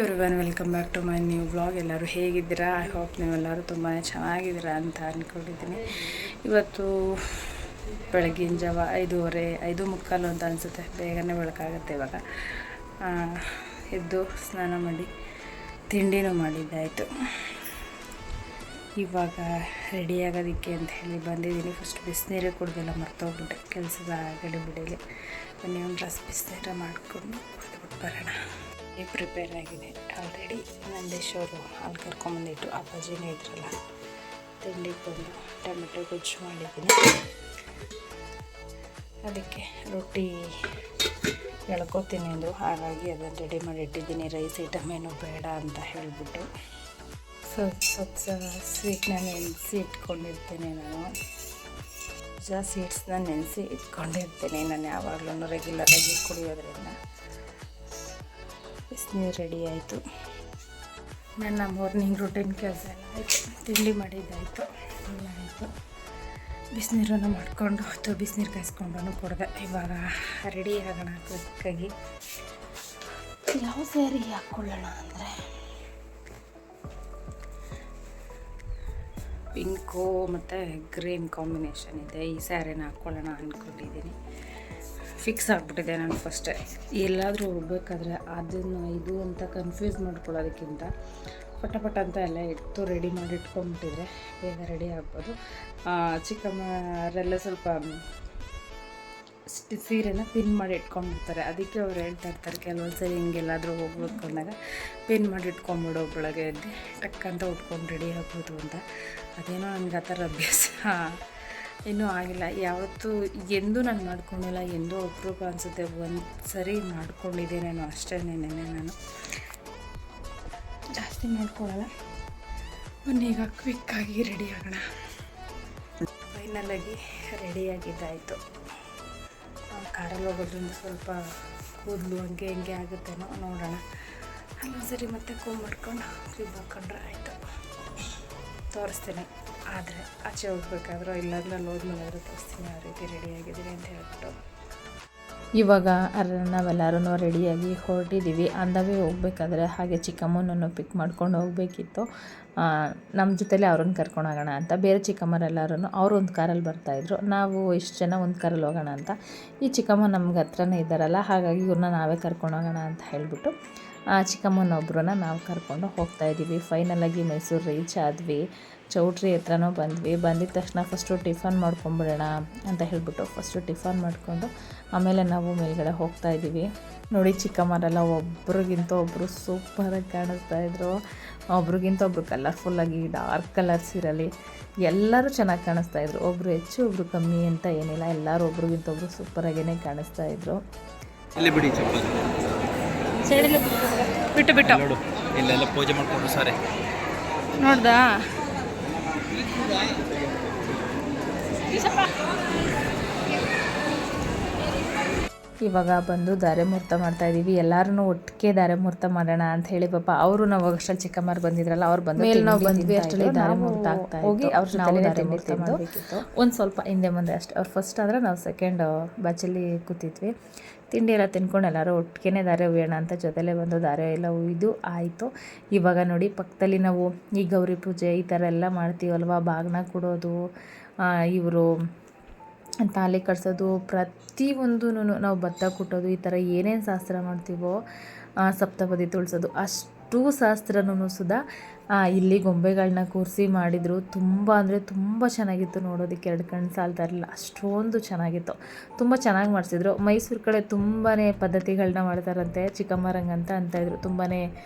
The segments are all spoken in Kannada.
Everyone welcome back to my new blog. ಎಲ್ಲರೂ ಹೇಗಿದ್ದೀರಾ? ಐ ಹೋಪ್ ನೀವೆಲ್ಲರೂ ತುಂಬಾ ಚೆನ್ನಾಗಿದ್ದೀರಾ ಅಂತ ಅಂದ್ಕೊಂಡಿದ್ದೀನಿ. ಇವತ್ತು ಬೆಳಗಿನ ಜಾವ 5:30 5:45 ಅಂತ ಅನಿಸುತ್ತೆ. ಬೇಗನೆ ಬೆಳಕಾಗುತ್ತೆ ಇವಾಗ. ಎದ್ದು ಸ್ನಾನ ಮಾಡಿ ತಿಂಡಿನೂ ಮಾಡಿದ್ದಾಯಿತು. ಇವಾಗ ರೆಡಿ ಆಗೋದಕ್ಕೆ ಅಂತ ಹೇಳಿ ಬಂದಿದ್ದೀನಿ. ಫಸ್ಟ್ ಬಿಸಿನೀರೇ ಕುಡ್ದಿಲ್ಲ, ಮರ್ತೋಗ್ಬಿಟ್ಟೆ ಕೆಲಸದ ಗಡಿಬಿಡೀಲಿ. ಬನ್ನಿ ಒಂದು ಡ್ರೆಸ್ ಬಿಸಿನೀರ ಮಾಡಿಕೊಂಡು ಕುಡಿದ್ಬಿಟ್ಟು ಬರೋಣ. ಪ್ರಿಪೇರ್ ಆಗಿದೆ ಆಲ್ರೆಡಿ. ನಂದೇಶ್ವರು ಹಾಲು ಕರ್ಕೊಂಬಂದಿಟ್ಟು ಅಪ್ಪಾಜಿನೇ ಇದ್ರಲ್ಲ, ತಿಂಡಿಗೆ ಬಂದು ಟೊಮೆಟೊ ಗೊಜ್ಜು ಮಾಡಿದ್ದೀನಿ. ಅದಕ್ಕೆ ರೊಟ್ಟಿ ಎಳ್ಕೊತೀನಿ ಅಂದರು, ಹಾಗಾಗಿ ಅದನ್ನು ರೆಡಿ ಮಾಡಿ ಇಟ್ಟಿದ್ದೀನಿ. ರೈಸ್ ಐಟಮ್ ಏನು ಬೇಡ ಅಂತ ಹೇಳಿಬಿಟ್ಟು ಸ್ವಲ್ಪ ಸ್ವೀಟ್ನ ನೆನೆಸಿ ಇಟ್ಕೊಂಡಿರ್ತೇನೆ ನಾನು. ಸ್ವೀಟ್ಸ್ನ ನೆನೆಸಿ ಇಟ್ಕೊಂಡಿರ್ತೇನೆ ನಾನು ಯಾವಾಗಲೂ ರೆಗ್ಯುಲರಾಗಿ ಕುಡಿಯೋದ್ರಿಂದ. ಬಿಸಿನೀರು ರೆಡಿ ಆಯಿತು. ನನ್ನ ಮಾರ್ನಿಂಗ್ ರೂಟೀನ್ ಕೆಲಸ ಎಲ್ಲ ಆಯಿತು. ತಿಂಡಿ ಮಾಡಿದ್ದಾಯಿತು, ಎಲ್ಲ ಆಯಿತು. ಬಿಸಿನೀರನ್ನು ಮಾಡಿಕೊಂಡು ಅಥವಾ ಬಿಸಿನೀರು ಕಾಯಿಸ್ಕೊಂಡು ಕುಡ್ದೆ. ಇವಾಗ ರೆಡಿ ಆಗೋಣ ಕ್ವಿಕ್ಕಾಗಿ. ಯಾವ ಸ್ಯಾರಿ ಹಾಕ್ಕೊಳ್ಳೋಣ ಅಂದರೆ ಪಿಂಕು ಮತ್ತು ಗ್ರೀನ್ ಕಾಂಬಿನೇಷನ್ ಇದೆ. ಈ ಸ್ಯಾರಿನ ಹಾಕ್ಕೊಳ್ಳೋಣ ಅಂದ್ಕೊಂಡಿದ್ದೀನಿ. ಫಿಕ್ಸ್ ಆಗಿಬಿಟ್ಟಿದೆ ನಾನು ಫಸ್ಟೇ. ಎಲ್ಲಾದರೂ ಹೋಗ್ಬೇಕಾದ್ರೆ ಅದನ್ನು ಇದು ಅಂತ ಕನ್ಫ್ಯೂಸ್ ಮಾಡ್ಕೊಳ್ಳೋದಕ್ಕಿಂತ ಪಟ ಅಂತ ಎಲ್ಲ ಇಟ್ಟು ರೆಡಿ ಮಾಡಿ ಇಟ್ಕೊಂಡ್ಬಿಟ್ಟಿದ್ರೆ ಬೇಗ ರೆಡಿ ಆಗ್ಬೋದು. ಚಿಕ್ಕಮ್ಮರೆಲ್ಲ ಸ್ವಲ್ಪ ಸೀರೆನ ಪಿನ್ ಮಾಡಿ ಇಟ್ಕೊಂಡ್ಬಿಡ್ತಾರೆ. ಅದಕ್ಕೆ ಅವ್ರು ಹೇಳ್ತಾ ಇರ್ತಾರೆ ಕೆಲವೊಂದು ಸರಿ ಹಿಂಗೆಲ್ಲಾದರೂ ಹೋಗ್ಬೇಕು ಅಂದಾಗ ಪಿನ್ ಮಾಡಿ ಇಟ್ಕೊಂಡ್ಬಿಡೋ ಬೆಳಗ್ಗೆ ಎದ್ದು ಟಕ್ಕಂತ ಉಟ್ಕೊಂಡು ರೆಡಿ ಆಗ್ಬೋದು ಅಂತ. ಅದೇನೋ ನನಗೆ ಆ ಥರ ಅಭ್ಯಾಸ ಇನ್ನೂ ಆಗಿಲ್ಲ. ಯಾವತ್ತೂ ಎಂದೂ ನಾನು ಮಾಡ್ಕೊಂಡಿಲ್ಲ, ಎಂದೂ ಅಪರೂಪ ಅನಿಸುತ್ತೆ ಒಂದು ಸರಿ ಮಾಡ್ಕೊಂಡಿದ್ದೇನೇನೋ ಅಷ್ಟೇ. ನಾನು ಜಾಸ್ತಿ ಮಾಡ್ಕೊಳ್ಳಲ್ಲ. ಈಗ ಕ್ವಿಕ್ಕಾಗಿ ರೆಡಿ ಆಗೋಣ. ಫೈನಲಾಗಿ ರೆಡಿಯಾಗಿದ್ದಾಯಿತು. ಕಾರಲ್ಲಿ ಹೋಗೋದ್ರಿಂದ ಸ್ವಲ್ಪ ಕೂದಲು ಹಂಗೆ ಹಿಂಗೆ ಆಗುತ್ತೇನೋ ನೋಡೋಣ. ಅಲ್ಲೊಂದು ಸರಿ ಮತ್ತೆ ಮಾಡ್ಕೊಂಡು ಕ್ಲಿಪ್ ಹಾಕ್ಕೊಂಡ್ರೆ ಆಯಿತು. ತೋರಿಸ್ತೇನೆ. ಆದರೆ ಆಚೆ ಹೋಗ್ಬೇಕಾದ್ರೂ ಇಲ್ಲಾಂದ್ರೆ ಹೋದ್ಮೇಲಾದ್ರೂ ತೋರಿಸ್ತೀನಿ ಯಾವ ರೀತಿ ರೆಡಿಯಾಗಿದ್ದೀನಿ ಅಂತ ಹೇಳ್ಬಿಟ್ಟು. ಇವಾಗ ನಾವೆಲ್ಲರೂ ರೆಡಿಯಾಗಿ ಹೊರಟಿದ್ದೀವಿ. ಅಂದವೇ ಹೋಗ್ಬೇಕಾದ್ರೆ ಹಾಗೆ ಚಿಕ್ಕಮ್ಮನನ್ನು ಪಿಕ್ ಮಾಡ್ಕೊಂಡು ಹೋಗಬೇಕಿತ್ತು. ನಮ್ಮ ಜೊತೆಲೇ ಅವ್ರನ್ನ ಕರ್ಕೊಂಡು ಹೋಗೋಣ ಅಂತ. ಬೇರೆ ಚಿಕ್ಕಮ್ಮರೆಲ್ಲರೂ ಅವರು ಒಂದು ಕಾರಲ್ಲಿ ಬರ್ತಾಯಿದ್ರು. ನಾವು ಇಷ್ಟು ಜನ ಒಂದು ಕಾರಲ್ಲಿ ಹೋಗೋಣ ಅಂತ. ಈ ಚಿಕ್ಕಮ್ಮ ನಮ್ಗೆ ಹತ್ರನೇ ಇದ್ದಾರಲ್ಲ, ಹಾಗಾಗಿ ಇವ್ರನ್ನ ನಾವೇ ಕರ್ಕೊಂಡು ಹೋಗೋಣ ಅಂತ ಹೇಳಿಬಿಟ್ಟು ಚಿಕ್ಕಮ್ಮನೊಬ್ಬರನ್ನ ನಾವು ಕರ್ಕೊಂಡು ಹೋಗ್ತಾಯಿದ್ದೀವಿ. ಫೈನಲಾಗಿ ಮೈಸೂರು ರೀಚ್ ಆದ್ವಿ. ಚೌಟ್ರಿ ಹತ್ರನೂ ಬಂದಿದ್ದ ತಕ್ಷಣ ಫಸ್ಟು ಟಿಫನ್ ಮಾಡ್ಕೊಂಬಿಡೋಣ ಅಂತ ಹೇಳಿಬಿಟ್ಟು ಫಸ್ಟು ಟಿಫನ್ ಮಾಡಿಕೊಂಡು ಆಮೇಲೆ ನಾವು ಮೇಲ್ಗಡೆ ಹೋಗ್ತಾಯಿದ್ದೀವಿ. ನೋಡಿ ಚಿಕ್ಕಮ್ಮರೆಲ್ಲ ಒಬ್ರಿಗಿಂತ ಒಬ್ಬರು ಸೂಪರಾಗಿ ಕಾಣಿಸ್ತಾಯಿದ್ರು. ಒಬ್ರಿಗಿಂತ ಒಬ್ಬರು ಕಲರ್ಫುಲ್ಲಾಗಿ ಡಾರ್ಕ್ ಕಲರ್ ಸೀರೆಯಲ್ಲಿ ಎಲ್ಲರೂ ಚೆನ್ನಾಗಿ ಕಾಣಿಸ್ತಾಯಿದ್ರು. ಒಬ್ಬರು ಹೆಚ್ಚು ಒಬ್ಬರು ಕಮ್ಮಿ ಅಂತ ಏನಿಲ್ಲ, ಎಲ್ಲರೂ ಒಬ್ರಿಗಿಂತ ಒಬ್ಬರು ಸೂಪರಾಗೇ ಕಾಣಿಸ್ತಾಯಿದ್ರು. ಬಿಟ್ಟು ನೋಡು ಇಲ್ಲೆಲ್ಲ ಪೂಜೆ ಮಾಡ್ಕೊಂಡು ಸಾರೆ ನೋಡ್ದಾ. ಇವಾಗ ಬಂದು ಧಾರೆ ಮುಹೂರ್ತ ಮಾಡ್ತಾಯಿದ್ದೀವಿ. ಎಲ್ಲರೂ ಒಟ್ಟಿಗೆ ಧಾರೆ ಮುಹೂರ್ತ ಮಾಡೋಣ ಅಂತ ಹೇಳಿ ಪಾಪ ಅವರು ನಾವು ಅಷ್ಟರಲ್ಲಿ ಚಿಕ್ಕಮ್ಮರು ಬಂದಿದ್ರಲ್ಲ, ಅವ್ರು ಬಂದು ನಾವು ಬಂದ್ವಿ. ಅಷ್ಟರಲ್ಲಿ ಧಾರೆ ಮುಹೂರ್ತ ಆಗ್ತಾ ಹೋಗಿ ಅವ್ರ ಜೊತೆ ಧಾರೆ ಮುಹೂರ್ತ ಮಾಡಬೇಕಿತ್ತು. ಒಂದು ಸ್ವಲ್ಪ ಹಿಂದೆ ಮುಂದೆ ಅಷ್ಟೇ. ಅವ್ರು ಫಸ್ಟ್ ಆದರೆ ನಾವು ಸೆಕೆಂಡ್ ಬ್ಯಾಚಲ್ಲಿ ಕೂತಿದ್ವಿ. ತಿಂಡಿ ಎಲ್ಲ ತಿನ್ಕೊಂಡು ಎಲ್ಲರೂ ಒಟ್ಟಿಗೆ ಧಾರೆ ಉಯ್ಯೋಣ ಅಂತ ಜೊತೆಲೇ ಬಂದು ಧಾರೆ ಎಲ್ಲ ಉಯ್ದು ಆಯಿತು. ಇವಾಗ ನೋಡಿ ಪಕ್ಕದಲ್ಲಿ ನಾವು ಈ ಗೌರಿ ಪೂಜೆ ಈ ಥರ ಎಲ್ಲ ಮಾಡ್ತೀವಲ್ವ, ಬಾಗಿನ ಕೊಡೋದು, ಇವರು ತಾಲಿ ಕಟ್ಸೋದು, ಪ್ರತಿಯೊಂದೂ ನಾವು ಭತ್ತ ಕುಟ್ಟೋದು, ಈ ಥರ ಏನೇನು ಶಾಸ್ತ್ರ ಮಾಡ್ತೀವೋ, ಸಪ್ತಪದಿ ತುಳಿಸೋದು, ಅಷ್ಟು ಶಾಸ್ತ್ರನೂ ಸುಧಾ ಇಲ್ಲಿ ಗೊಂಬೆಗಳನ್ನ ಕೂರಿಸಿ ಮಾಡಿದರು. ತುಂಬ ಅಂದರೆ ತುಂಬ ಚೆನ್ನಾಗಿತ್ತು ನೋಡೋದಕ್ಕೆ. 2 ಕಣ್ಣು ಸಾಲ್ತಾ ಇರಲಿಲ್ಲ, ಅಷ್ಟೊಂದು ಚೆನ್ನಾಗಿತ್ತು. ತುಂಬ ಚೆನ್ನಾಗಿ ಮಾಡಿಸಿದ್ರು. ಮೈಸೂರು ಕಡೆ ತುಂಬಾ ಪದ್ಧತಿಗಳನ್ನ ಮಾಡ್ತಾರಂತೆ ಚಿಕ್ಕಮ್ಮರಂಗಂತ ಅಂತಾಯಿದ್ರು. ತುಂಬಾ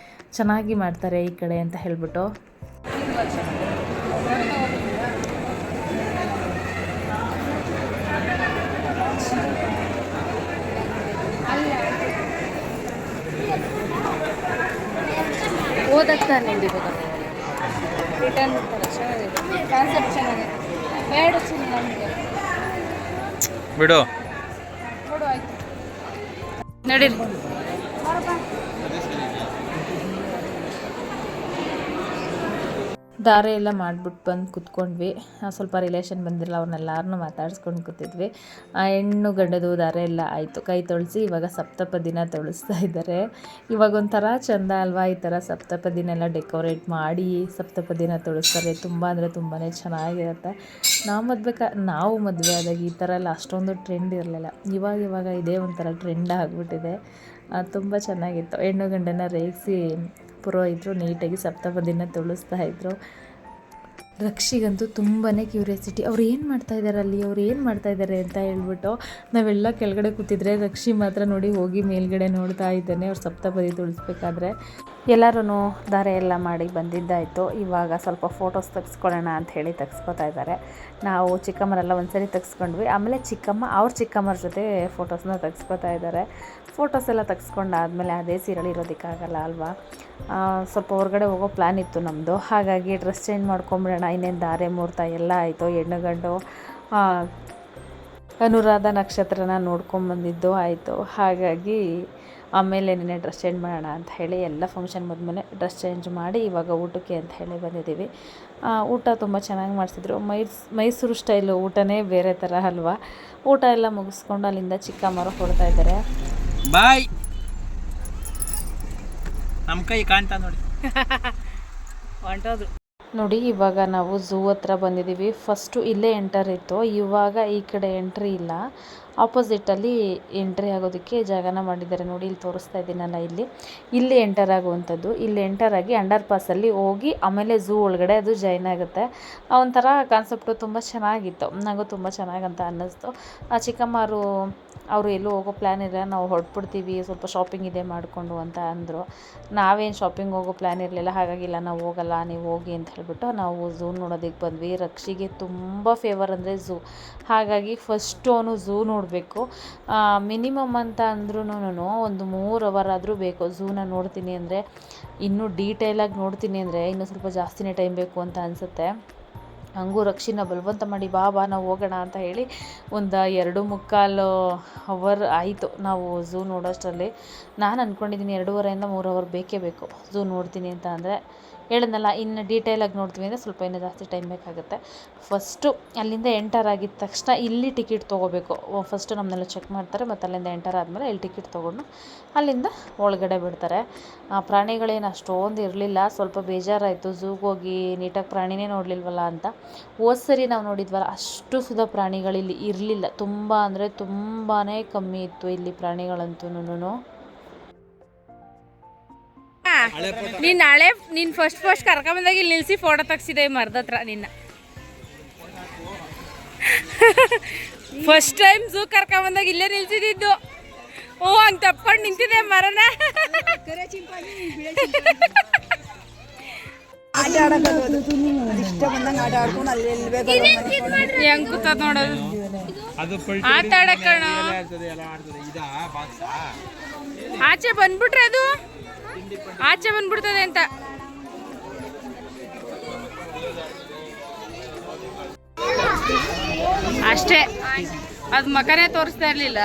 ಚೆನ್ನಾಗಿ ಮಾಡ್ತಾರೆ ಈ ಕಡೆ ಅಂತ ಹೇಳ್ಬಿಟ್ಟು. ಓದಕ್ಕೆ ನಿಂದಿವಾಗ ರಿಟರ್ನ್ ಚೆನ್ನಾಗಿದೆ, ಕಾನ್ಸೆಪ್ಟ್ ಚೆನ್ನಾಗಿದೆ. ಬೇಡ ನಮಗೆ ಬಿಡು ನೋಡು ಆಯ್ತು ನಡೀರಿ. ದಾರೆ ಎಲ್ಲ ಮಾಡಿಬಿಟ್ಟು ಬಂದು ಕೂತ್ಕೊಂಡ್ವಿ. ಸ್ವಲ್ಪ ರಿಲೇಷನ್ ಬಂದಿರಲ್ಲ, ಅವ್ರನ್ನೆಲ್ಲರನ್ನೂ ಮಾತಾಡ್ಸ್ಕೊಂಡು ಕೂತಿದ್ವಿ. ಹೆಣ್ಣು ಗಂಡದು ದಾರೆ ಎಲ್ಲ ಆಯಿತು. ಕೈ ತೊಳೆಸಿ ಇವಾಗ ಸಪ್ತಪದಿನ ತೊಳಸ್ತಾ ಇದ್ದಾರೆ. ಇವಾಗ ಒಂಥರ ಚೆಂದ ಅಲ್ವಾ, ಈ ಥರ ಸಪ್ತಪದಿನ ಎಲ್ಲ ಡೆಕೋರೇಟ್ ಮಾಡಿ ಸಪ್ತಪದಿನ ತೊಳಸ್ತಾರೆ. ತುಂಬ ಅಂದರೆ ತುಂಬಾ ಚೆನ್ನಾಗಿರುತ್ತೆ. ನಾವು ಮದುವೆ ಆದಾಗ ಈ ಥರ ಎಲ್ಲ ಅಷ್ಟೊಂದು ಟ್ರೆಂಡ್ ಇರಲಿಲ್ಲ. ಇವಾಗ ಇದೇ ಒಂಥರ ಟ್ರೆಂಡ್ ಆಗಿಬಿಟ್ಟಿದೆ. ತುಂಬ ಚೆನ್ನಾಗಿತ್ತು. ಹೆಣ್ಣು ಗಂಡನ ರೇಗಿಸಿ ಪುರೋಹಿತರು ನೀಟಾಗಿ ಸಪ್ತಪದಿನ ತುಳಿಸ್ತಾ ಇದ್ರು. ರಕ್ಷಿಗಂತೂ ತುಂಬಾ ಕ್ಯೂರಿಯಾಸಿಟಿ, ಅವ್ರು ಏನು ಮಾಡ್ತಾಯಿದ್ದಾರೆ ಅಲ್ಲಿ, ಅವ್ರು ಏನು ಮಾಡ್ತಾಯಿದ್ದಾರೆ ಅಂತ ಹೇಳ್ಬಿಟ್ಟು. ನಾವೆಲ್ಲ ಕೆಳಗಡೆ ಕೂತಿದ್ರೆ ರಕ್ಷಿ ಮಾತ್ರ ನೋಡಿ ಹೋಗಿ ಮೇಲ್ಗಡೆ ನೋಡ್ತಾ ಇದ್ದಾನೆ ಅವ್ರು ಸಪ್ತಪದಿ ತುಳಿಸ್ಬೇಕಾದ್ರೆ. ಎಲ್ಲರೂ ದಾರೆ ಎಲ್ಲ ಮಾಡಿ ಬಂದಿದ್ದಾಯಿತು. ಇವಾಗ ಸ್ವಲ್ಪ ಫೋಟೋಸ್ ತೆಗೆಸ್ಕೊಳ್ಳೋಣ ಅಂತ ಹೇಳಿ ತೆಗೆಸ್ಕೊತಾ ಇದ್ದಾರೆ. ನಾವು ಚಿಕ್ಕಮ್ಮರೆಲ್ಲ ಒಂದ್ಸರಿ ತೆಗೆಸ್ಕೊಂಡ್ವಿ. ಆಮೇಲೆ ಅವ್ರ ಚಿಕ್ಕಮ್ಮರ ಜೊತೆ ಫೋಟೋಸ್ನ ತೆಗೆಸ್ಕೊತಾ ಇದ್ದಾರೆ. ಫೋಟೋಸ್ ಎಲ್ಲ ತೆಗೆಸ್ಕೊಂಡಾದ್ಮೇಲೆ ಅದೇ ಸೀರೆಯಲ್ಲಿ ಇರೋದಕ್ಕಾಗಲ್ಲ ಅಲ್ವಾ, ಸ್ವಲ್ಪ ಹೊರಗಡೆ ಹೋಗೋ ಪ್ಲ್ಯಾನ್ ಇತ್ತು ನಮ್ಮದು. ಹಾಗಾಗಿ ಡ್ರೆಸ್ ಚೇಂಜ್ ಮಾಡ್ಕೊಂಬಿಡೋಣ. ಇನ್ನೇನು ಧಾರೆ ಮುಹೂರ್ತ ಎಲ್ಲ ಆಯಿತು. ಹೆಣ್ಣು ಗಂಡು ಅನುರಾಧ ನಕ್ಷತ್ರನ ನೋಡ್ಕೊಂಬಂದಿದ್ದು ಆಯಿತು. ಹಾಗಾಗಿ ಆಮೇಲೆ ನೆನೆ ಡ್ರೆಸ್ ಚೇಂಜ್ ಮಾಡೋಣ ಅಂತ ಹೇಳಿ ಎಲ್ಲ ಫಂಕ್ಷನ್ ಮುಗಿದ್ಮೇಲೆ ಡ್ರೆಸ್ ಚೇಂಜ್ ಮಾಡಿ ಇವಾಗ ಊಟಕ್ಕೆ ಅಂತ ಹೇಳಿ ಬಂದಿದ್ದೀವಿ. ಊಟ ತುಂಬ ಚೆನ್ನಾಗಿ ಮಾಡಿಸಿದ್ರು. ಮೈಸೂರು ಸ್ಟೈಲು ಊಟನೇ ಬೇರೆ ಥರ ಅಲ್ವಾ. ಊಟ ಎಲ್ಲ ಮುಗಿಸ್ಕೊಂಡು ಅಲ್ಲಿಂದ ಚಿಕ್ಕಮ್ಮರು ಹೊರಡ್ತಾ ಇದ್ದಾರೆ. ಬಾಯ್, ನಮ್ಮ ಕೈ ಕಾಣ್ತಾ ನೋಡಿ ಹೊಂಟೋದ್ರು ನೋಡಿ. ಇವಾಗ ನಾವು ಝೂ ಹತ್ರ ಬಂದಿದ್ದೀವಿ. ಫಸ್ಟು ಇಲ್ಲೇ ಎಂಟರ್ ಇತ್ತು, ಇವಾಗ ಈ ಕಡೆ ಎಂಟ್ರಿ ಇಲ್ಲ. ಆಪೋಸಿಟಲ್ಲಿ ಎಂಟ್ರಿ ಆಗೋದಕ್ಕೆ ಜಾಗನ ಮಾಡಿದ್ದಾರೆ ನೋಡಿ. ಇಲ್ಲಿ ತೋರಿಸ್ತಾ ಇದ್ದೀನಲ್ಲ, ಇಲ್ಲಿ ಎಂಟರ್ ಆಗುವಂಥದ್ದು. ಇಲ್ಲಿ ಎಂಟರ್ ಆಗಿ ಅಂಡರ್ ಪಾಸಲ್ಲಿ ಹೋಗಿ ಆಮೇಲೆ ಝೂ ಒಳಗಡೆ ಅದು ಜಾಯ್ನ್ ಆಗುತ್ತೆ. ಒಂಥರ ಕಾನ್ಸೆಪ್ಟು ತುಂಬ ಚೆನ್ನಾಗಿತ್ತು. ನನಗೂ ತುಂಬ ಚೆನ್ನಾಗಂತ ಅನ್ನಿಸ್ತು. ಚಿಕ್ಕಮ್ಮರು ಅವರು ಎಲ್ಲೂ ಹೋಗೋ ಪ್ಲ್ಯಾನ್ ಇಲ್ಲ, ನಾವು ಹೊರಟ್ಬಿಡ್ತೀವಿ, ಸ್ವಲ್ಪ ಶಾಪಿಂಗ್ ಇದೆ ಮಾಡಿಕೊಂಡು ಅಂತ ಅಂದರು. ನಾವೇನು ಶಾಪಿಂಗ್ ಹೋಗೋ ಪ್ಲ್ಯಾನ್ ಇರಲಿಲ್ಲ. ಹಾಗಾಗಿ ಇಲ್ಲ, ನಾವು ಹೋಗಲ್ಲ, ನೀವು ಹೋಗಿ ಅಂತ ಹೇಳಿಬಿಟ್ಟು ನಾವು ಝೂ ನೋಡೋದಕ್ಕೆ ಬಂದ್ವಿ. ರಕ್ಷಿಗೆ ತುಂಬ ಫೇವರ್ ಅಂದರೆ ಝೂ. ಹಾಗಾಗಿ ಫಸ್ಟು ಅವನು ಝೂ ನೋಡಬೇಕು. ಮಿನಿಮಮ್ ಅಂತ ಅಂದ್ರೂ ಒಂದು 3 ಅವರ್ ಆದರೂ ಬೇಕು ಝೂನ ನೋಡ್ತೀನಿ ಅಂದರೆ. ಇನ್ನೂ ಡೀಟೇಲಾಗಿ ನೋಡ್ತೀನಿ ಅಂದರೆ ಇನ್ನೂ ಸ್ವಲ್ಪ ಜಾಸ್ತಿನೇ ಟೈಮ್ ಬೇಕು ಅಂತ ಅನಿಸುತ್ತೆ. ಹಂಗೂ ರಕ್ಷಿನ ಬಲವಂತ ಮಾಡಿ ಬಾ ನಾವು ಹೋಗೋಣ ಅಂತ ಹೇಳಿ ಒಂದು 2.25 ಅವರ್ ಆಯಿತು ನಾವು ಝೂ ನೋಡೋಷ್ಟರಲ್ಲಿ. ನಾನು ಅಂದ್ಕೊಂಡಿದ್ದೀನಿ 2.5 3 ಅವರ್ ಬೇಕೇ ಬೇಕು ಝೂ ನೋಡ್ತೀನಿ ಅಂತ. ಅಂದರೆ ಹೇಳಿದ್ನಲ್ಲ, ಇನ್ನು ಡೀಟೇಲಾಗಿ ನೋಡ್ತೀವಿ ಅಂದರೆ ಸ್ವಲ್ಪ ಇನ್ನೂ ಜಾಸ್ತಿ ಟೈಮ್ ಬೇಕಾಗುತ್ತೆ. ಫಸ್ಟು ಅಲ್ಲಿಂದ ಎಂಟರ್ ಆಗಿದ ತಕ್ಷಣ ಇಲ್ಲಿ ಟಿಕೆಟ್ ತೊಗೋಬೇಕು. ಫಸ್ಟು ನಮ್ಮನ್ನೆಲ್ಲ ಚೆಕ್ ಮಾಡ್ತಾರೆ, ಮತ್ತು ಅಲ್ಲಿಂದ ಎಂಟರ್ ಆದಮೇಲೆ ಇಲ್ಲಿ ಟಿಕೆಟ್ ತೊಗೊಂಡು ಅಲ್ಲಿಂದ ಒಳಗಡೆ ಬಿಡ್ತಾರೆ. ಪ್ರಾಣಿಗಳೇನು ಅಷ್ಟೊಂದು ಇರಲಿಲ್ಲ. ಸ್ವಲ್ಪ ಬೇಜಾರಾಯಿತು ಝೂಗೆ ಹೋಗಿ ನೀಟಾಗಿ ಪ್ರಾಣಿನೇ ನೋಡಲಿಲ್ವಲ್ಲ ಅಂತ. ಹೋದ ಸರಿ ನಾವು ನೋಡಿದ್ವಲ್ಲ, ಅಷ್ಟು ಸುಧಾ ಪ್ರಾಣಿಗಳಿಲ್ಲಿ ಇರಲಿಲ್ಲ. ತುಂಬ ಅಂದರೆ ತುಂಬಾ ಕಮ್ಮಿ ಇತ್ತು ಇಲ್ಲಿ ಪ್ರಾಣಿಗಳಂತೂ. ನೀನು ಫಸ್ಟ್ ಕರ್ಕೊಂಬಂದಾಗ ಇಲ್ಲಿ ನಿಲ್ಲಿಸಿ ಫೋಟೋ ತೆಗ್ಸಿದೆ ಮರದ ಹತ್ರ. ನಿನ್ನ ಫಸ್ಟ್ ಟೈಮ್ ಝೂ ಕರ್ಕೊಂಬಂದಾಗ ಇಲ್ಲೇ ನಿಲ್ಸಿದ್ದು. ಓ, ಹಂಗೆ ತಪ್ಕೊಂಡು ನಿಂತಿದೆ ಮರನ. ಹೆಂಗ್ ಕೂತದ ನೋಡೋದು, ಆಟ ಆಡಕ್ಕಣ. ಆಚೆ ಬಂದ್ಬಿಟ್ರೆ ಅದು ಆಚೆ ಬಂದ್ಬಿಡ್ತದೆ ಅಂತ. ಅಷ್ಟೇ, ಅದು ಮಕನೇ ತೋರಿಸ್ತಾ ಇರ್ಲಿಲ್ಲ.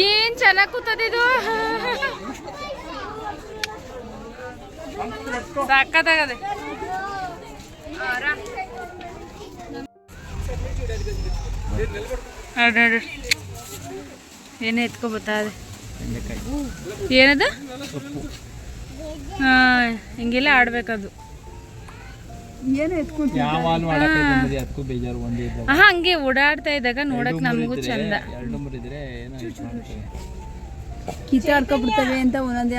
ಏನ್ ಚೆನ್ನಾಗಿ ಕೂತದಿದು, ಸಾಕತ್ತಾಗದೆ. ಏನೇ ಎತ್ಕೊ ಬತ್ತದೆ, ಏನದ ಹಿಂಗೆಲ್ಲ ಆಡ್ಬೇಕದು. ಹಂಗೆ ಓಡಾಡ್ತಾ ಇದ್ದಾಗ ನೋಡಕ್ ನಮಗೂ ಚಂದ. ಕಿತ್ತಾಡ್ಕೊಬಿಡ್ತವೆ ಅಂತ ಒಂದೊಂದೇ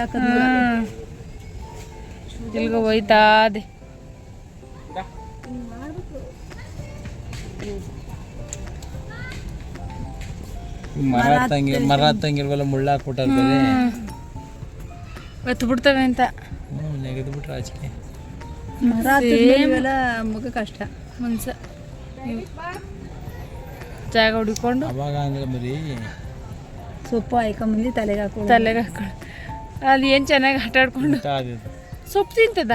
ಇಲ್ಗ ಹೋಯ್ತಾ ಅದೇ. ಮರ ಹತ್ತಂಗಿಲ್ವಲ್ಲ, ಮುಳ್ಳು ಹಾಕ್ಬಿಟ್ಟೆ ಎತ್ತು ಬಿಡ್ತವೆ ಅಂತ ನೆಗೆದು ಬಿಟ್ರೆ ಆಚೆಗೆ. ಮುಖ ಕಷ್ಟ ಮನ್ಸ ಜಾಗ ಹುಡ್ಕೊಂಡು ಅವಾಗ ಅಂದ್ರೆ ಬರೀ ಸೊಪ್ಪು ಹಾಕೊಂಬಂದು ತಲೆಗೆ ಹಾಕೊಂಡು ಅಲ್ಲಿ ಏನು ಚೆನ್ನಾಗಿ ಆಟ ಆಡ್ಕೊಂಡು ಸೊಪ್ಪು ತಿಂತದ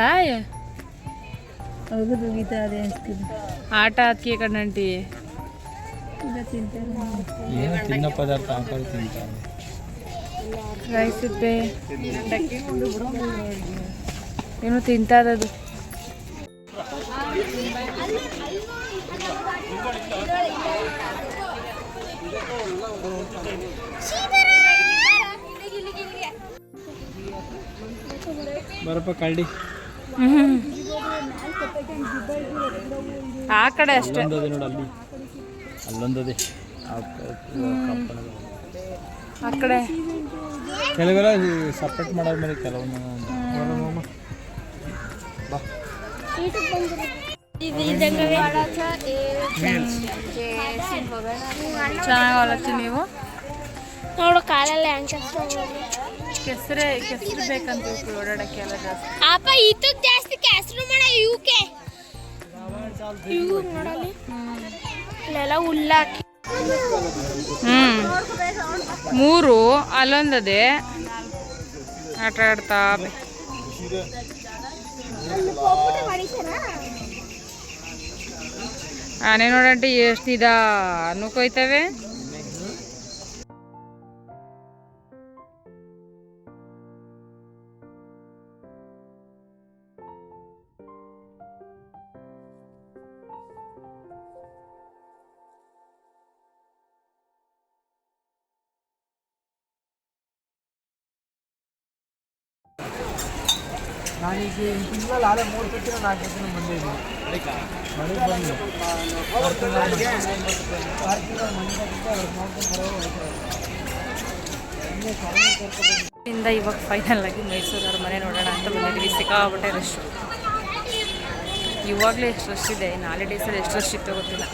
ಹೋಗಿದ ಅದೇ ಅನಿಸ್ತಿದೆ. ಆಟ ಅದಕ್ಕೆ ಕಣ್ಣಂಟಿ ಏನು ತಿನ್ನೋ ಪದಾರ್ಥ ಹಾಕೊಂಡು ತಿಂತಾರೆ. ರೈಸಿಪ್ಪೆ ಏನೋ ತಿಂತದದು. ಬರಪ್ಪ ಕಳ್ಳಿ ಆ ಕಡೆ ಅಷ್ಟೇ. ಅಲ್ಲೊಂದದೆ ನೋಡು, ಅಲ್ಲಿ ಅಲ್ಲೊಂದದೆ ಆ ಕಡೆ ಕೆಲವೆಲ್ಲ ಸಪ್ರೇಟ್ ಮಾಡೋದ್ಮೇಲೆ ಕೆಲವೊಂದು ಬಾ ಚೆನ್ನಾಗಲ್ಲ ನೀವು ನೋಡು ಕಾಲೆಲ್ಲ ಹೆಂಗೆ ಕೆಸರು ಬೇಕಂತ ಓಡಾಡಕ್ಕೆ ಎಲ್ಲ ಜಾಸ್ತಿ. ಅಪ್ಪ ಇದಕ್ಕೆ ಜಾಸ್ತಿ ಕೆಸರು ಮಾಡ ಇವಕ್ಕೆ ಇವು ನೋಡಲ್ಲಿ ಇಲ್ಲೆಲ್ಲ ಹುಲ್ಲಾಕಿ 3 ಅಲ್ಲೊಂದದೆ ಆಟ ಆಡ್ತಾ ಆನೆ ನೋಡಂಟಿ ಎಷ್ಟು ಅನ್ಕೋಯ್ತವೆ. ನಾನೀಗ ತಿಂಗಳಲ್ಲಿ ಆಲೆ 3 ಸತಿ 4 ಸತಿ ಬಂದಿದ್ದೀನಿ. ಮಳೆ ಬಂದು ಇಂದ ಇವಾಗ ಫೈನಲ್ ಆಗಿ ಮೈಸೂರವ್ರ ಮನೆ ನೋಡೋಣ ಅಂತ ಬಂದಿದ್ವಿ. ಸಿಕ್ಕಾಪಟ್ಟೆ ರಶ್. ಇವಾಗಲೇ ಎಷ್ಟು ರಶ್ ಇದೆ, ಇನ್ನು ಹಾಲಿಡೇಸಲ್ಲಿ ಎಷ್ಟು ರಶ್ ಇತ್ತು ಗೊತ್ತಿಲ್ಲ.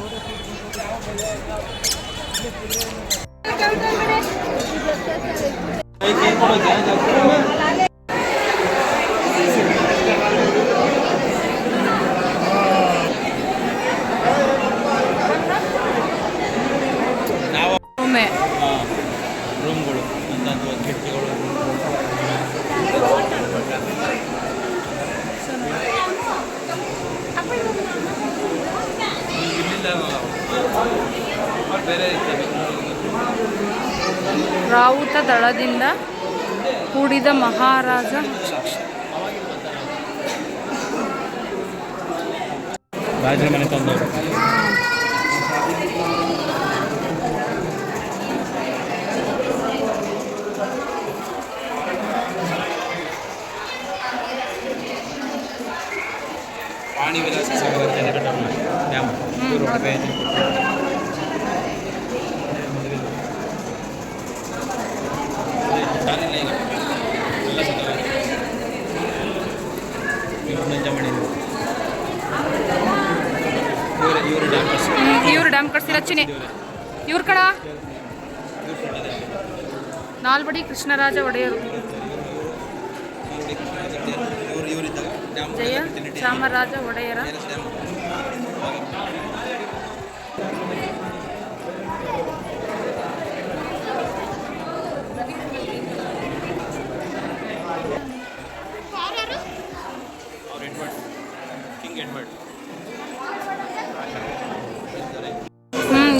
ರೂಮ್ಗಳು ಅಂತಂದು ಕಿಟಕಿಗಳು ಬೇರೆ ರಾವುತ ದಳದಿಂದ ಕೂಡಿದ ಮಹಾರಾಜ ರಾಜರ ಮನೆ ತಂದವರು. ಪಾಣಿ ವಿಲಾಸ ಸಾಗರ ಡ್ಯಾಮ್ ಇವರು ಡ್ಯಾಮ್ ಕಟ್ಸಿಲ್ಲ ಚಿನಿ ಇವ್ರ ಕಡ ನಾಲ್ವಡಿ ಕೃಷ್ಣರಾಜ ಒಡೆಯರು, ಜಯ ಚಾಮರಾಜ ಒಡೆಯರ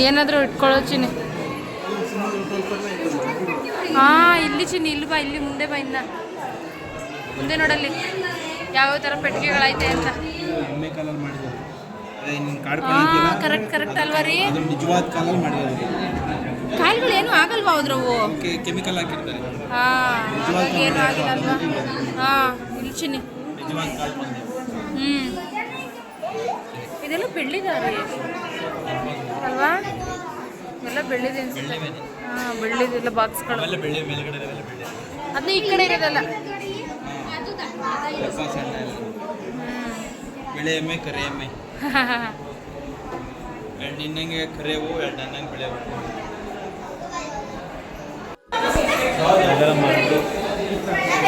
ಏನಾದರೂ ಇಟ್ಕೊಳ್ಳೋ ಚಿನಿ. ಇಲ್ಲಿ ಚಿನಿ, ಇಲ್ಲಿ ಬಾ, ಇಲ್ಲಿ ಮುಂದೆ ಬಾ, ಇನ್ನ ಮುಂದೆ ನೋಡಲ್ಲಿ ಯಾವ್ಯಾವ ಥರ ಪೆಟ್ಟಿಗೆಗಳೈತೆ ಅಂತ. ಕರೆಕ್ಟ್ ಅಲ್ವಾ ರೀ? ನಿಜವಾದ ಕಾಲಲ್ಲಿ ಮಾಡಿರೋದು. ಕಾಯಿಲೆಗಳು ಏನು ಆಗಲ್ವಾ ಅದ್ರವು? ಕೆಮಿಕಲ್ ಹಾಕಿರ್ತಾರೆ. ಏನು ಆಗಿಲ್ಲ ಅಲ್ವಾ? ಇಲ್ಲಿ ಚಿನಿ. ನಿಜವಾದ ಕಾಲ ಇದೆಲ್ಲ ಬೆಳ್ಳಿದಾರೆ ಅಲ್ವಾ? ಎಲ್ಲ ಬೆಳ್ಳಿದೆ ಅನ್ಸುತ್ತೆ. ಬೆಳ್ಳಿದೆಲ್ಲ ಬಾಕ್ಸ್ಗಳು. ಅದನ್ನ ಈ ಕಡೆ ಇರೋದಲ್ಲ. ಬೆಳೆ ಎಮ್ಮೆ ಕರೆ ಎಮ್ಮೆ ಎರಡು ನಿನ್ನಂಗೆ ಕರೆವು, ಎರಡು ನನ್ನಂಗೆ ಬೆಳೆವು.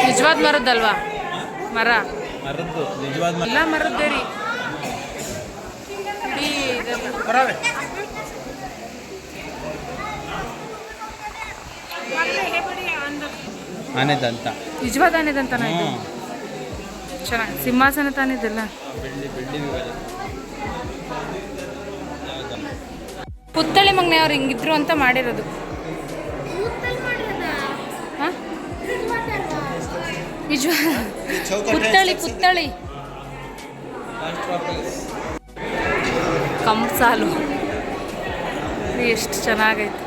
ನಿಜವಾದ ಮರದ್ದಲ್ವಾ? ಮರದ್ದು ನಿಜವಾದ ಎಲ್ಲ ಮರದ್ದೇ ರೀ. ಆನೆದಂತ ನಿಜವಾದ ಆನೆದಂತಾನ ಇದು? ಚೆನ್ನಾಗಿ ಸಿಂಹಾಸನ ತಾನಿದೆಲ್ಲ. ಪುತ್ಥಳಿ ಮಗ್ನೆ ಅವ್ರು ಹಿಂಗಿದ್ರು ಅಂತ ಮಾಡಿರೋದು. ನಿಜವಾದ ಪುತ್ಥಳಿ ಕಂಸಾಲು ಎಷ್ಟು ಚೆನ್ನಾಗೈತೆ.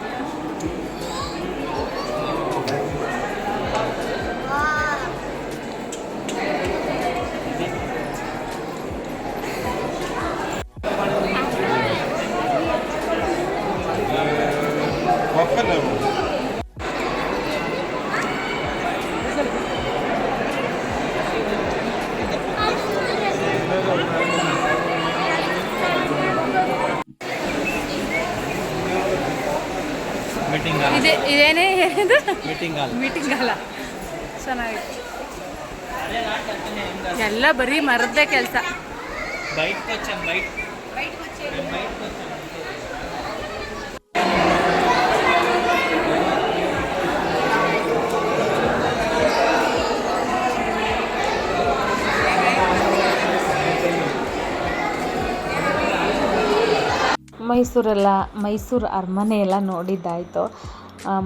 ಇದೇನೇ ಏನಿದು ಮೀಟಿಂಗ್ ಅಲ್ಲ ಚೆನ್ನಾಗಿತ್ತು. ಎಲ್ಲ ಬರೀ ಮರದ್ದೇ ಕೆಲಸ. ಮೈಸೂರು ಅರಮನೆ ಎಲ್ಲ ನೋಡಿದ್ದಾಯಿತು.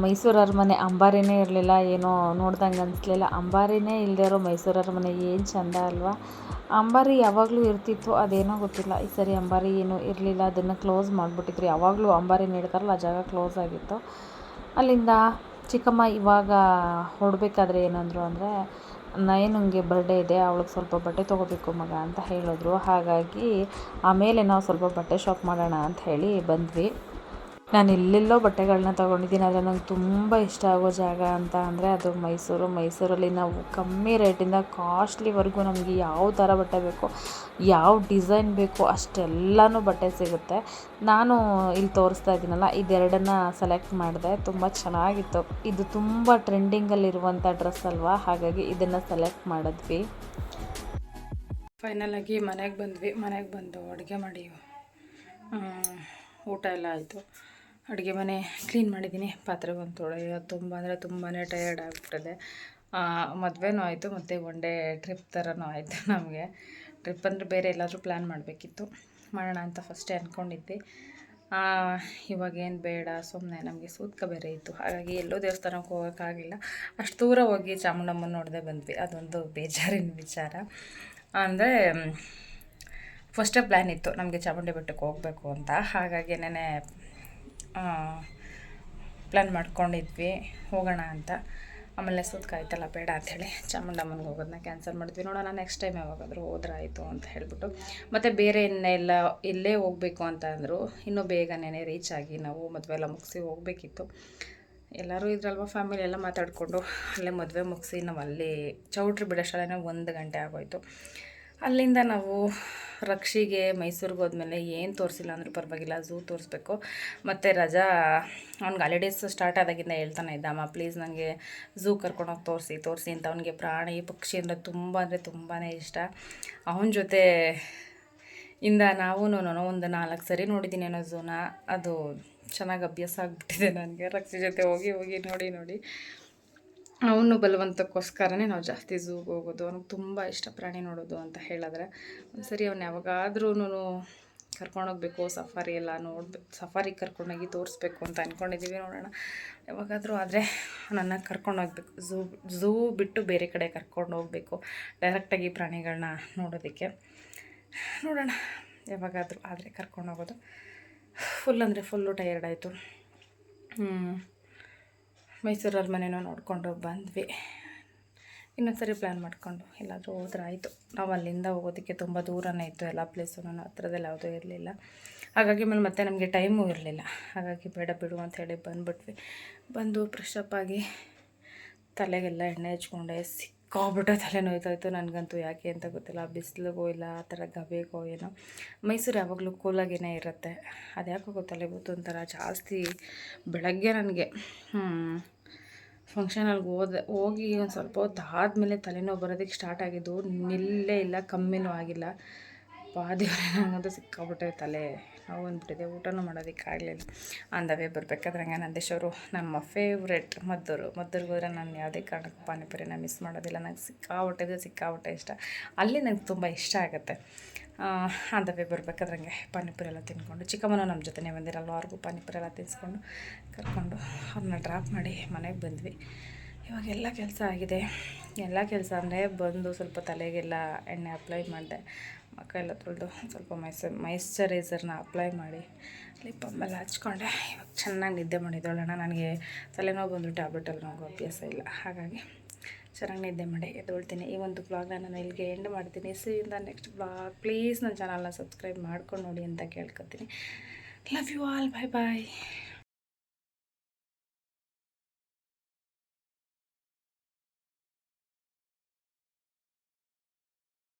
ಮೈಸೂರು ಅರಮನೆ ಅಂಬಾರಿನೇ ಇರಲಿಲ್ಲ, ಏನೋ ನೋಡ್ದಂಗೆ ಅನಿಸ್ಲಿಲ್ಲ. ಅಂಬಾರಿನೇ ಇಲ್ಲದೆ ಇರೋ ಮೈಸೂರು ಅರಮನೆ ಏನು ಚೆಂದ ಅಲ್ವಾ. ಅಂಬಾರಿ ಯಾವಾಗಲೂ ಇರ್ತಿತ್ತು, ಅದೇನೋ ಗೊತ್ತಿಲ್ಲ ಈ ಸರಿ ಅಂಬಾರಿ ಏನೂ ಇರಲಿಲ್ಲ, ಅದನ್ನು ಕ್ಲೋಸ್ ಮಾಡಿಬಿಟ್ಟಿದ್ರು. ಯಾವಾಗಲೂ ಅಂಬಾರಿ ನೀಡ್ತಾರಲ್ಲ ಆ ಜಾಗ ಕ್ಲೋಸ್ ಆಗಿತ್ತು. ಅಲ್ಲಿಂದ ಚಿಕ್ಕಮ್ಮ ಇವಾಗ ಹೊರಡ್ಬೇಕಾದ್ರೆ ಏನಂದರು ಅಂದರೆ, ನಯನಿಗೆ ಬರ್ಡೇ ಇದೆ, ಅವಳಿಗೆ ಸ್ವಲ್ಪ ಬಟ್ಟೆ ತೊಗೋಬೇಕು ಮಗ ಅಂತ ಹೇಳಿದ್ರು. ಹಾಗಾಗಿ ಆಮೇಲೆ ನಾವು ಸ್ವಲ್ಪ ಬಟ್ಟೆ ಶಾಪ್ ಮಾಡೋಣ ಅಂತ ಹೇಳಿ ಬಂದ್ವಿ. ನಾನು ಎಲ್ಲೆಲ್ಲೋ ಬಟ್ಟೆಗಳನ್ನ ತೊಗೊಂಡಿದ್ದೀನಿ, ಆದರೆ ನಂಗೆ ತುಂಬ ಇಷ್ಟ ಆಗೋ ಜಾಗ ಅಂತ ಅಂದರೆ ಅದು ಮೈಸೂರಲ್ಲಿ ನಾವು ಕಮ್ಮಿ ರೇಟಿಂದ ಕಾಸ್ಟ್ಲಿವರೆಗೂ ನಮಗೆ ಯಾವ ಥರ ಬಟ್ಟೆ ಬೇಕೋ, ಯಾವ ಡಿಸೈನ್ ಬೇಕೋ ಅಷ್ಟೆಲ್ಲನೂ ಬಟ್ಟೆ ಸಿಗುತ್ತೆ. ನಾನು ಇಲ್ಲಿ ತೋರಿಸ್ತಾ ಇದ್ದೀನಲ್ಲ, ಇದೆರಡನ್ನು ಸೆಲೆಕ್ಟ್ ಮಾಡಿದೆ. ತುಂಬ ಚೆನ್ನಾಗಿತ್ತು. ಇದು ತುಂಬ ಟ್ರೆಂಡಿಂಗಲ್ಲಿರುವಂಥ ಡ್ರೆಸ್ ಅಲ್ವಾ, ಹಾಗಾಗಿ ಇದನ್ನು ಸೆಲೆಕ್ಟ್ ಮಾಡಿದ್ವಿ. ಫೈನಲಾಗಿ ಮನೆಗೆ ಬಂದ್ವಿ. ಮನೆಗೆ ಬಂದು ಅಡುಗೆ ಮಾಡಿ ಊಟ ಎಲ್ಲ ಆಯಿತು. ಅಡುಗೆ ಮನೆ ಕ್ಲೀನ್ ಮಾಡಿದ್ದೀನಿ, ಪಾತ್ರೆ ಒಂದು ತೊಳೆಯೋದು ತುಂಬಾ ಟಯರ್ಡ್ ಆಗಿಬಿಟ್ಟಿದೆ. ಮದುವೆನೂ ಆಯಿತು ಮತ್ತು ಒನ್ ಡೇ ಟ್ರಿಪ್ ಥರನೂ ಆಯಿತು ನಮಗೆ. ಟ್ರಿಪ್ ಅಂದರೆ ಬೇರೆ ಎಲ್ಲಾದರೂ ಪ್ಲ್ಯಾನ್ ಮಾಡಬೇಕಿತ್ತು, ಮಾಡೋಣ ಅಂತ ಫಸ್ಟೇ ಅಂದ್ಕೊಂಡಿದ್ವಿ. ಇವಾಗೇನು ಬೇಡ, ಸುಮ್ಮನೆ ನಮಗೆ ಸೂತ್ಕ ಬೇರೆ ಇತ್ತು, ಹಾಗಾಗಿ ಎಲ್ಲೋ ದೇವಸ್ಥಾನಕ್ಕೆ ಹೋಗೋಕ್ಕಾಗಿಲ್ಲ. ಅಷ್ಟು ದೂರ ಹೋಗಿ ಚಾಮುಂಡಮ್ಮನ ನೋಡದೆ ಬಂದ್ವಿ. ಅದೊಂದು ಬೇಜಾರಿನ ವಿಚಾರ. ಅಂದರೆ ಫಸ್ಟೇ ಪ್ಲ್ಯಾನ್ ಇತ್ತು ನಮಗೆ ಚಾಮುಂಡಿ ಬೆಟ್ಟಕ್ಕೆ ಹೋಗಬೇಕು ಅಂತ, ಹಾಗಾಗಿ ನೆನೆ ಪ್ಲ್ಯಾನ್ ಮಾಡ್ಕೊಂಡಿದ್ವಿ ಹೋಗೋಣ ಅಂತ. ಆಮೇಲೆ ಸೂತ್ಕಾಯ್ತಲ್ಲ ಬೇಡ ಅಂಥೇಳಿ ಚಾಮುಂಡಮ್ಮನಿಗೆ ಹೋಗೋದನ್ನ ಕ್ಯಾನ್ಸಲ್ ಮಾಡಿದ್ವಿ. ನೋಡೋಣ ನೆಕ್ಸ್ಟ್ ಟೈಮ್ ಯಾವಾಗಾದರೂ ಹೋದ್ರಾಯಿತು ಅಂತ ಹೇಳಿಬಿಟ್ಟು. ಮತ್ತು ಬೇರೆ ಇನ್ನೆಲ್ಲ ಇಲ್ಲೇ ಹೋಗಬೇಕು ಅಂತ ಅಂದರು. ಇನ್ನೂ ಬೇಗನೆ ರೀಚ್ ಆಗಿ ನಾವು ಮದುವೆ ಎಲ್ಲ ಮುಗಿಸಿ ಹೋಗಬೇಕಿತ್ತು. ಎಲ್ಲರೂ ಇದ್ರಲ್ವ ಫ್ಯಾಮಿಲಿ ಎಲ್ಲ ಮಾತಾಡಿಕೊಂಡು ಅಲ್ಲೇ ಮದುವೆ ಮುಗಿಸಿ ನಾವು ಅಲ್ಲಿ ಚೌಟ್ರಿ ಬಿಡೋಷ್ಟರಲ್ಲೇ 1 ಗಂಟೆ ಆಗೋಯಿತು. ಅಲ್ಲಿಂದ ನಾವು ರಕ್ಷಿಗೆ ಮೈಸೂರಿಗೆ ಹೋದ್ಮೇಲೆ ಏನು ತೋರಿಸಿಲ್ಲ ಅಂದರೂ ಪರವಾಗಿಲ್ಲ, ಝೂ ತೋರಿಸ್ಬೇಕು. ಮತ್ತು ರಜಾ ಅವ್ನಿಗೆ ಹಾಲಿಡೇಸ್ ಸ್ಟಾರ್ಟ್ ಆದಾಗಿಂದ ಹೇಳ್ತಾನೆ ಇದ್ದ, ಅಮ್ಮ ಪ್ಲೀಸ್ ನನಗೆ ಝೂ ಕರ್ಕೊಂಡೋಗಿ ತೋರಿಸಿ ಅಂತ. ಅವನಿಗೆ ಪ್ರಾಣಿ ಪಕ್ಷಿ ಅಂದರೆ ತುಂಬಾ ಇಷ್ಟ. ಅವನ ಜೊತೆ ಇಂದ ನಾವು ಒಂದು 4 ಸರಿ ನೋಡಿದ್ದೀನಿ ಅನ್ನೋ ಝೂನ. ಅದು ಚೆನ್ನಾಗಿ ಅಭ್ಯಾಸ ಆಗಿಬಿಟ್ಟಿದೆ ನನಗೆ, ರಕ್ಷಿ ಜೊತೆ ಹೋಗಿ ನೋಡಿ ಅವನು ಬಲವಂತಕ್ಕೋಸ್ಕರನೇ ನಾವು ಜಾಸ್ತಿ ಝೂಗೆ ಹೋಗೋದು. ಅವ್ನಿಗೆ ತುಂಬ ಇಷ್ಟ ಪ್ರಾಣಿ ನೋಡೋದು ಅಂತ ಹೇಳಿದ್ರೆ. ಒಂದು ಸರಿ ಅವ್ನು ಯಾವಾಗಾದ್ರೂ ಕರ್ಕೊಂಡೋಗ್ಬೇಕು, ಸಫಾರಿ ಎಲ್ಲ ಸಫಾರಿಗೆ ಕರ್ಕೊಂಡೋಗಿ ತೋರಿಸ್ಬೇಕು ಅಂತ ಅಂದ್ಕೊಂಡಿದ್ದೀವಿ. ನೋಡೋಣ ಯಾವಾಗಾದರೂ ಆದರೆ ನನ್ನ ಕರ್ಕೊಂಡೋಗ್ಬೇಕು. ಝೂ ಬಿಟ್ಟು ಬೇರೆ ಕಡೆ ಕರ್ಕೊಂಡು ಹೋಗಬೇಕು, ಡೈರೆಕ್ಟಾಗಿ ಪ್ರಾಣಿಗಳನ್ನ ನೋಡೋದಕ್ಕೆ. ನೋಡೋಣ ಯಾವಾಗಾದರೂ ಆದರೆ ಕರ್ಕೊಂಡೋಗೋದು. ಫುಲ್ಲು ಟಯರ್ಡ್ ಆಯಿತು. ಮೈಸೂರು ಅರಮನೆನೂ ನೋಡಿಕೊಂಡು ಬಂದ್ವಿ. ಇನ್ನೊಂದು ಸರಿ ಪ್ಲ್ಯಾನ್ ಮಾಡಿಕೊಂಡು ಎಲ್ಲಾದರೂ ಹೋದ್ರಾಯಿತು. ನಾವು ಅಲ್ಲಿಂದ ಹೋಗೋದಕ್ಕೆ ತುಂಬ ದೂರನೇ ಇತ್ತು, ಎಲ್ಲ ಪ್ಲೇಸು ನಾನು ಹತ್ರದಲ್ಲಿ ಯಾವುದೂ ಇರಲಿಲ್ಲ. ಹಾಗಾಗಿ ಮತ್ತೆ ನಮಗೆ ಟೈಮೂ ಇರಲಿಲ್ಲ. ಹಾಗಾಗಿ ಬೇಡ ಬಿಡು ಅಂತ ಹೇಳಿ ಬಂದು ಫ್ರೆಶಪ್ ಆಗಿ ತಲೆಗೆಲ್ಲ ಎಣ್ಣೆ ಹಚ್ಕೊಂಡೆ. ಸಿಕ್ಕಾಬಿಟ್ಟೆ ತಲೆ ನೋಯ್ತಾಯಿತ್ತು ನನಗಂತೂ, ಯಾಕೆ ಅಂತ ಗೊತ್ತಿಲ್ಲ. ಬಿಸಿಲಿಗೋ ಇಲ್ಲ ಆ ಥರ ಗಬೇಗೋ ಏನೋ. ಮೈಸೂರು ಯಾವಾಗಲೂ ಕೂಲಾಗೇ ಇರುತ್ತೆ, ಅದು ಯಾಕೋ ಗೊತ್ತಲ್ಲ, ಇವತ್ತು ಒಂಥರ ಜಾಸ್ತಿ ಬೆಳಗ್ಗೆ ನನಗೆ ಫಂಕ್ಷನಲ್ಲಿ ಹೋಗಿ ಒಂದು ಸ್ವಲ್ಪ ಹೊತ್ತು ಆದಮೇಲೆ ತಲೆನೋವು ಬರೋದಕ್ಕೆ ಸ್ಟಾರ್ಟ್ ಆಗಿದ್ದು, ನಿಲ್ಲೇ ಇಲ್ಲ, ಕಮ್ಮಿನೂ ಆಗಿಲ್ಲ. ದೇವರೇ ನನಗಂತೂ ಸಿಕ್ಕಾಬಿಟ್ಟೆ ತಲೆ ನೋವು ಬಂದುಬಿಟ್ಟಿದೆ, ಊಟನೂ ಮಾಡೋದಕ್ಕಾಗಲಿಲ್ಲ. ಅಂದವೇ ಬರಬೇಕಾದ್ರೆ ಹಂಗೆ ನಂದೇಶವರು ನಮ್ಮ ಫೇವ್ರೆಟ್ ಮದ್ದೂರಿಗೆ ಹೋದರೆ ನಾನು ಯಾವುದೇ ಕಾರಣಕ್ಕೂ ಪಾನಿಪುರಿನ ಮಿಸ್ ಮಾಡೋದಿಲ್ಲ. ನನಗೆ ಸಿಕ್ಕಾಬಿಟ್ಟೆ ಇಷ್ಟ. ಅಲ್ಲಿ ನನಗೆ ತುಂಬ ಇಷ್ಟ ಆಗುತ್ತೆ. ಅಂದವೇ ಬರಬೇಕಾದ್ರೆ ಹಂಗೆ ಪಾನಿಪುರಿ ಎಲ್ಲ ತಿಂದ್ಕೊಂಡು, ಚಿಕ್ಕಮ್ಮನೂ ನಮ್ಮ ಜೊತೆನೇ ಬಂದಿರಲ್ಲ, ಅವ್ರಿಗೂ ಪಾನಿಪುರಿ ಎಲ್ಲ ತಿನ್ನಿಸ್ಕೊಂಡು ಕರ್ಕೊಂಡು ಅವ್ರನ್ನ ಡ್ರಾಪ್ ಮಾಡಿ ಮನೆಗೆ ಬಂದ್ವಿ. ಇವಾಗ ಎಲ್ಲ ಕೆಲಸ ಆಗಿದೆ. ಎಲ್ಲ ಕೆಲಸ ಅಂದರೆ ಬಂದು ಸ್ವಲ್ಪ ತಲೆಗೆಲ್ಲ ಎಣ್ಣೆ ಅಪ್ಲೈ ಮಾಡಿದೆ, ಮುಖ ಎಲ್ಲ ತೊಳೆದು ಸ್ವಲ್ಪ ಮಾಯ್ಶ್ಚರೈಸರ್ನ ಅಪ್ಲೈ ಮಾಡಿ ಲಿಪ್ಪಮ್ಮೆಲ್ಲ ಹಚ್ಕೊಂಡೆ. ಇವಾಗ ಚೆನ್ನಾಗಿ ನಿದ್ದೆ ಮಾಡಿದ್ದೋಳಣ. ನನಗೆ ತಲೆನೋವು ಬಂದು ಟ್ಯಾಬ್ಲೆಟಲ್ಲಿ ನನಗೂ ಅಭ್ಯಾಸ ಇಲ್ಲ, ಹಾಗಾಗಿ ಚೆನ್ನಾಗಿ ನಿದ್ದೆ ಮಾಡಿ ಎದ್ದೇಳ್ತೀನಿ. ಈ ಒಂದು ಬ್ಲಾಗ್ನ ನಾನು ಇಲ್ಲಿಗೆ ಎಂಡ್ ಮಾಡ್ತೀನಿ. ಇಂದ ನೆಕ್ಸ್ಟ್ ಬ್ಲಾಗ್ ಪ್ಲೀಸ್ ನನ್ನ ಚಾನಲ್ನ ಸಬ್ಸ್ಕ್ರೈಬ್ ಮಾಡ್ಕೊಂಡು ನೋಡಿ ಅಂತ ಕೇಳ್ಕೊತೀನಿ. Love you all, bye.